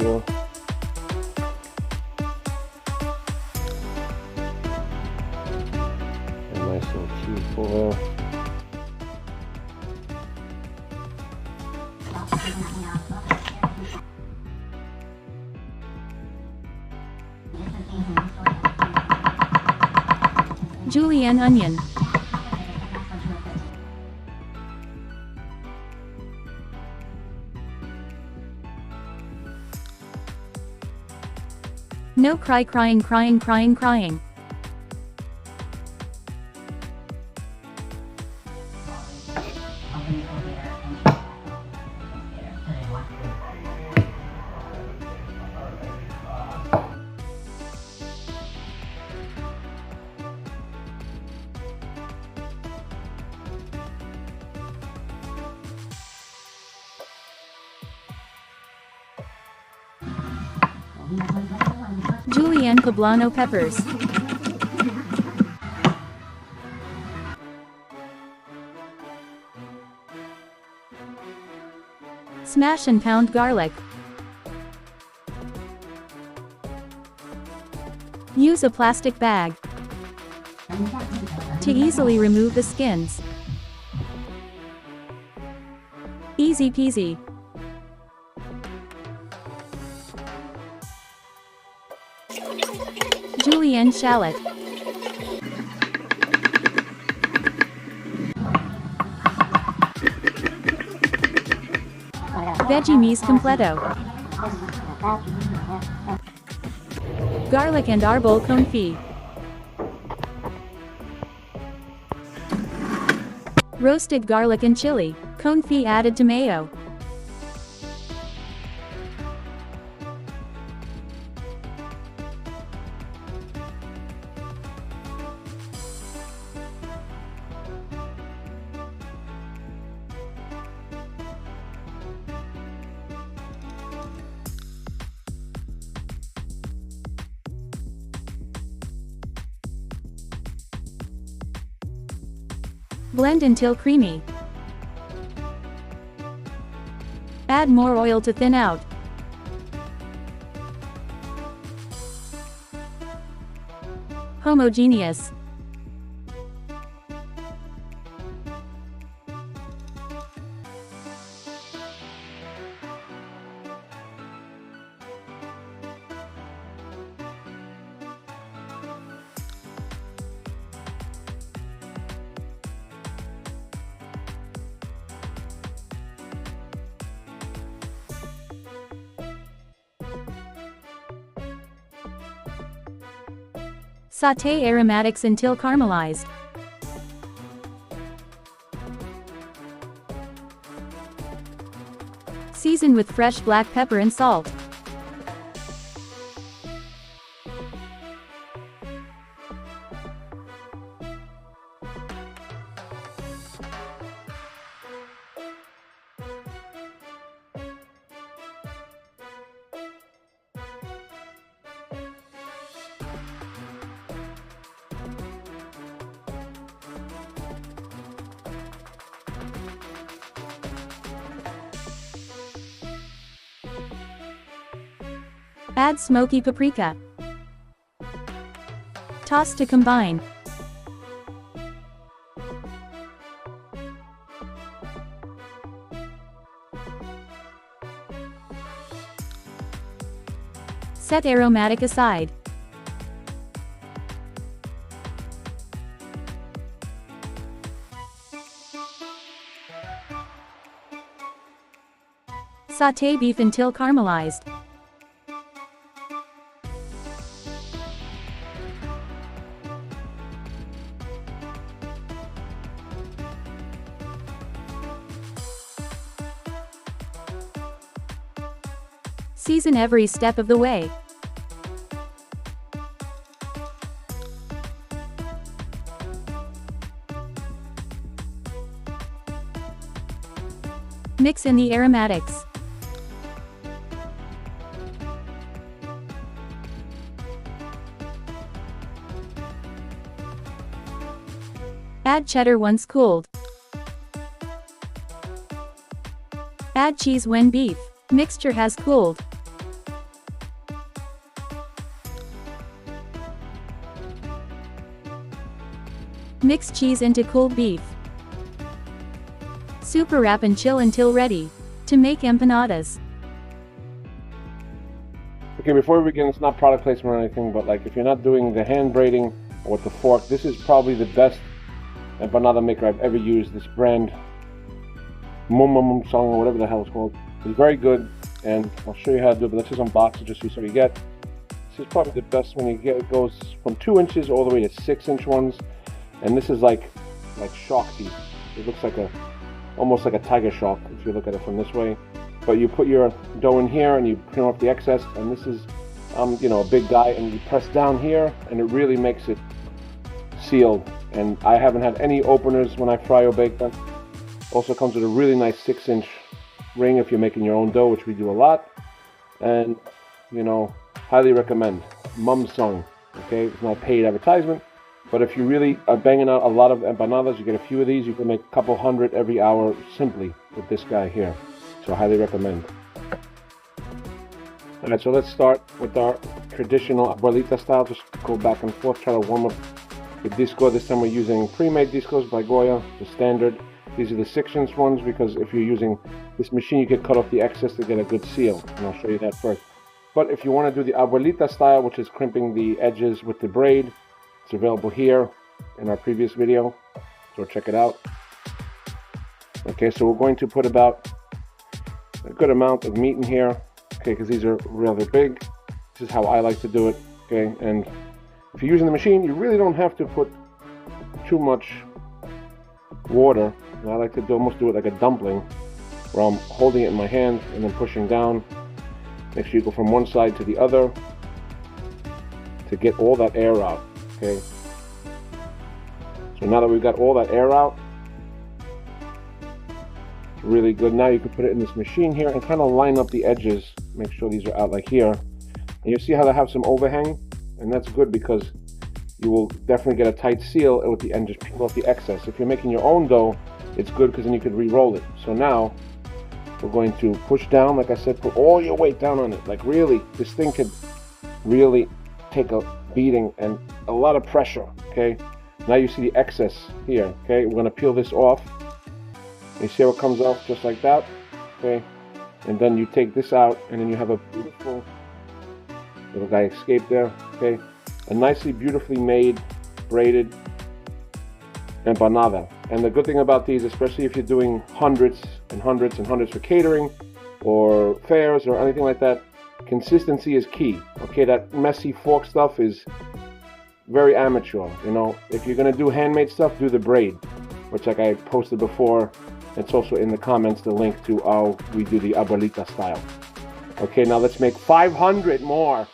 cool. A nice little cheese foil. Julienne onion. No crying. Julienne poblano peppers. Smash and pound garlic. Use a plastic bag to easily remove the skins. Easy peasy. Julienne shallot. Veggie mise completo. Garlic and arbol confit. Roasted garlic and chili. Confit added to mayo. Blend until creamy. Add more oil to thin out. Homogeneous. Sauté aromatics until caramelized. Season with fresh black pepper and salt. Add smoky paprika. Toss to combine. Set aromatic aside. Sauté beef until caramelized. Season every step of the way. Mix in the aromatics. Add cheddar once cooled. Add cheese when beef mixture has cooled. Mix cheese into cooled beef. Super wrap and chill until ready. To make empanadas. Okay, before we begin, it's not product placement or anything, but like if you're not doing the hand braiding or with the fork, this is probably the best empanada maker I've ever used. This brand, Mum Song or whatever the hell it's called, is very good, and I'll show you how to do it, but let's just unbox it just so you see what you get. This is probably the best when you get it. Goes from 2 inches all the way to 6-inch ones, and this is like shark teeth. It looks like almost like a tiger shark if you look at it from this way. But you put your dough in here and you trim off the excess, and this is you know, a big guy, and you press down here and it really makes it sealed. And I haven't had any openers when I fry or bake them. Also comes with a really nice 6-inch ring if you're making your own dough, which we do a lot. And you know, highly recommend. Mum Song. Okay, it's not paid advertisement, but if you really are banging out a lot of empanadas, you get a few of these, you can make a couple hundred every hour simply with this guy here. So I highly recommend. Alright, so let's start with our traditional abuelita style. Just go back and forth, try to warm up the disco. This time we're using pre-made discos by Goya, the standard. These are the 6-inch ones because if you're using this machine, you can cut off the excess to get a good seal, and I'll show you that first. But if you want to do the abuelita style, which is crimping the edges with the braid, it's available here in our previous video, so check it out. Okay, so we're going to put about a good amount of meat in here, okay, because these are rather big. This is how I like to do it, okay, and if you're using the machine, you really don't have to put too much water. And I like to almost do it like a dumpling, where I'm holding it in my hand and then pushing down. Make sure you go from one side to the other to get all that air out, okay. So now that we've got all that air out, it's really good. Now you can put it in this machine here and kind of line up the edges. Make sure these are out like here. And you see how they have some overhang? And that's good because you will definitely get a tight seal with the end, just peel off the excess. If you're making your own dough, it's good because then you could re-roll it. So now we're going to push down, like I said, put all your weight down on it. Like really, this thing could really take a beating and a lot of pressure, okay? Now you see the excess here, okay? We're gonna peel this off. You see how it comes off just like that, okay? And then you take this out and then you have a beautiful little guy escaped there, okay? A nicely, beautifully made, braided empanada. And the good thing about these, especially if you're doing hundreds and hundreds and hundreds for catering or fairs or anything like that, consistency is key, okay? That messy fork stuff is very amateur, you know? If you're gonna do handmade stuff, do the braid, which like I posted before. It's also in the comments, the link to how we do the abuelita style. Okay, now let's make 500 more.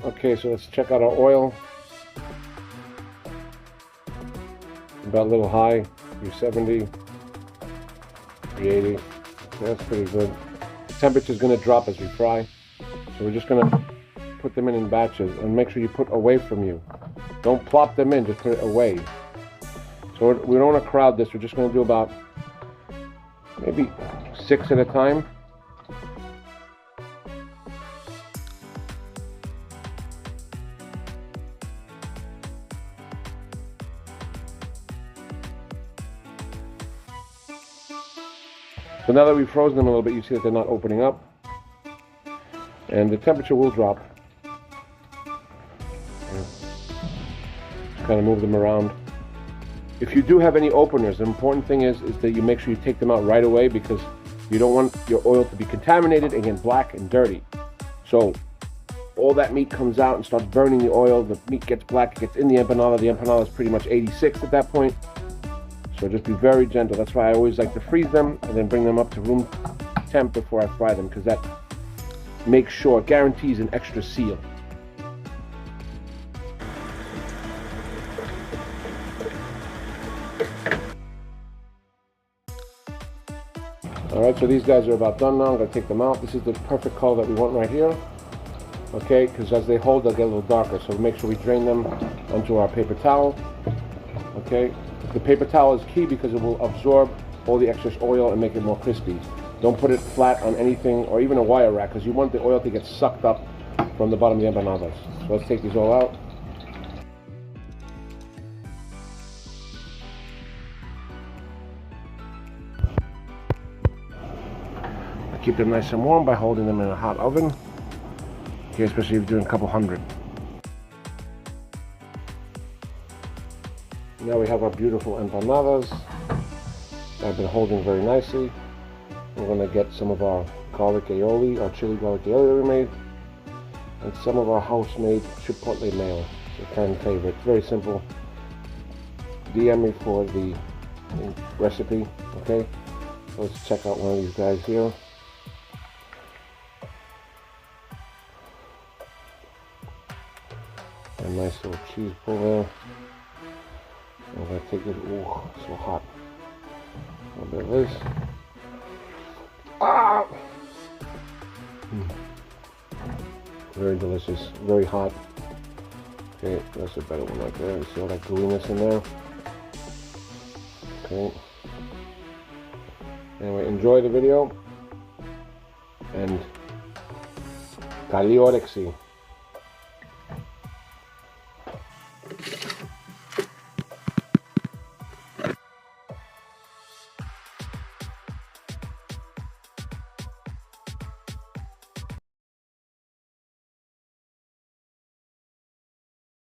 Okay, so let's check out our oil. About a little high, 370, 380. That's pretty good. The temperature is going to drop as we fry, so we're just going to put them in batches and make sure you put away from you. Don't plop them in, just put it away. So we don't want to crowd this. We're just going to do about maybe 6 at a time. So now that we've frozen them a little bit, you see that they're not opening up. And the temperature will drop. Just kind of move them around. If you do have any openers, the important thing is that you make sure you take them out right away because you don't want your oil to be contaminated and get black and dirty. So all that meat comes out and starts burning the oil. The meat gets black, it gets in the empanada. The empanada is pretty much 86 at that point. So just be very gentle. That's why I always like to freeze them and then bring them up to room temp before I fry them, because that makes sure, guarantees an extra seal. Alright, so these guys are about done now. I'm going to take them out. This is the perfect color that we want right here. Okay, because as they hold, they'll get a little darker. So make sure we drain them onto our paper towel. Okay. The paper towel is key because it will absorb all the excess oil and make it more crispy. Don't put it flat on anything or even a wire rack because you want the oil to get sucked up from the bottom of the empanadas. So let's take these all out. I keep them nice and warm by holding them in a hot oven. Okay, especially if you're doing a couple hundred. Now we have our beautiful empanadas. I've been holding very nicely. We're going to get some of our garlic aioli, our chili garlic aioli that we made, and some of our house-made chipotle mayo. It's a fan favorite. It's very simple. DM me for the recipe, okay? So let's check out one of these guys here. A nice little cheese pull there. I'm going to take this, ooh, so hot. A little bit of this. Ah! Very delicious, very hot. Okay, that's a better one right there. You see all that gooiness in there? Okay. Anyway, enjoy the video. And Kalorexi.